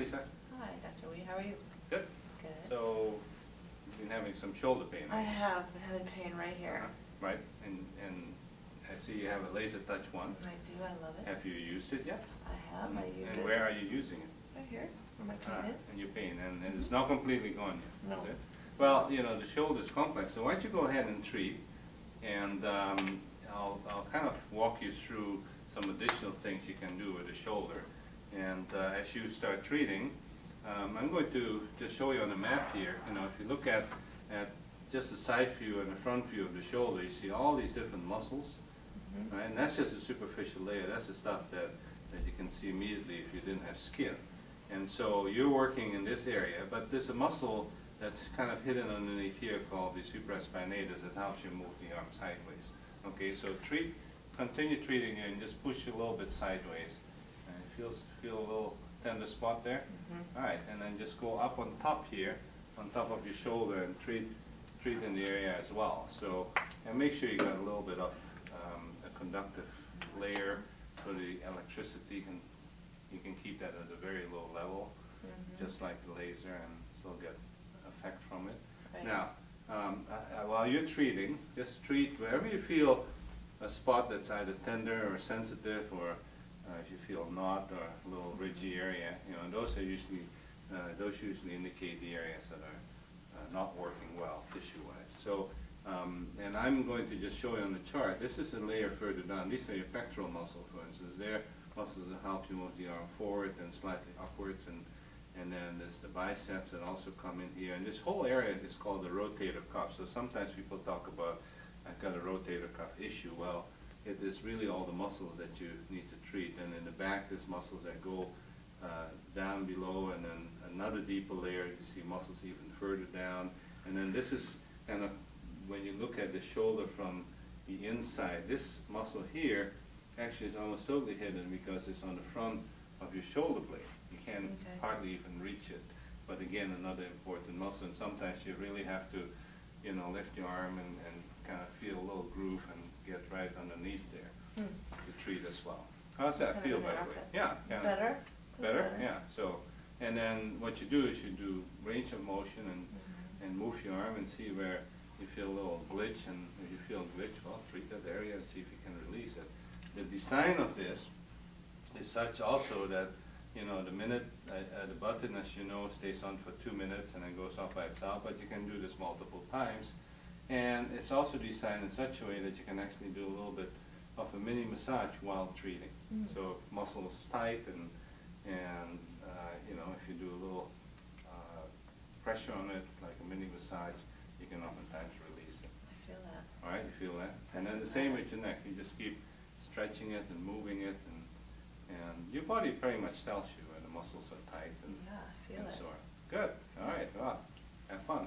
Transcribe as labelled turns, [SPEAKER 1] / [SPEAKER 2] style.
[SPEAKER 1] Lisa.
[SPEAKER 2] Hi, Dr. Wee. How are you?
[SPEAKER 1] Good.
[SPEAKER 2] Good.
[SPEAKER 1] So, you've been having some shoulder pain,
[SPEAKER 2] I
[SPEAKER 1] right?
[SPEAKER 2] have been having pain right here.
[SPEAKER 1] Right, and I see you have a LaserTouchOne.
[SPEAKER 2] I do. I love it.
[SPEAKER 1] Have you used it yet?
[SPEAKER 2] I have. I use it.
[SPEAKER 1] And where are you using it?
[SPEAKER 2] Right here, where my pain is.
[SPEAKER 1] And your pain, and it's not completely gone yet,
[SPEAKER 2] No.
[SPEAKER 1] is it? Well, you know, the shoulder is complex, so why don't you go ahead and treat, and I'll kind of walk you through some additional things you can do with the shoulder. And as you start treating, I'm going to just show you on the map here. You know, if you look at just the side view and the front view of the shoulder, you see all these different muscles, right? And that's just a superficial layer. That's the stuff that you can see immediately if you didn't have skin. And so you're working in this area, but there's a muscle that's kind of hidden underneath here called the supraspinatus that helps you move the arm sideways. Okay, so continue treating it and just push it a little bit sideways. And feel a little tender spot there? All right, and then just go up on top here, on top of your shoulder, and treat in the area as well. So, and make sure you got a little bit of a conductive layer so the electricity you can keep that at a very low level, just like the laser, and still get effect from it. Right. Now, while you're treating, just treat wherever you feel a spot that's either tender or sensitive, or if you feel knot or a little ridgy area. You know, those usually indicate the areas that are not working well tissue-wise. So, and I'm going to just show you on the chart. This is a layer further down. These are your pectoral muscle, for instance. They're muscles that help you move the arm forward and slightly upwards, and then there's the biceps that also come in here. And this whole area is called the rotator cuff. So sometimes people talk about, I've got a rotator cuff issue. Well, it is really all the muscles that you need to treat. And in the back, there's muscles that go down below, and then another deeper layer. You see muscles even further down. And then this is kind of, when you look at the shoulder from the inside, this muscle here actually is almost totally hidden because it's on the front of your shoulder blade. You can't hardly even reach it. But again, another important muscle, and sometimes you really have to, you know, lift your arm and kind of feel a little groove and get right underneath there to treat as well. How's that feel, by the way? Yeah.
[SPEAKER 2] Better?
[SPEAKER 1] Better? Yeah. So, and then what you do is you do range of motion and move your arm and see where you feel a little glitch, and if you feel glitch, well, treat that area and see if you can release it. The design of this is such also that, you know, the minute the button, as you know, stays on for 2 minutes and then goes off by itself, but you can do this multiple times. And it's also designed in such a way that you can actually do a little bit of a mini massage while treating. So if muscle is tight and you know, if you do a little pressure on it, like a mini massage, you can oftentimes release it.
[SPEAKER 2] I feel that.
[SPEAKER 1] All right, you feel that? And then the same with your neck. You just keep stretching it and moving it, and your body pretty much tells you when the muscles are tight and,
[SPEAKER 2] I feel it.
[SPEAKER 1] sore. Good. All right. Well, have fun.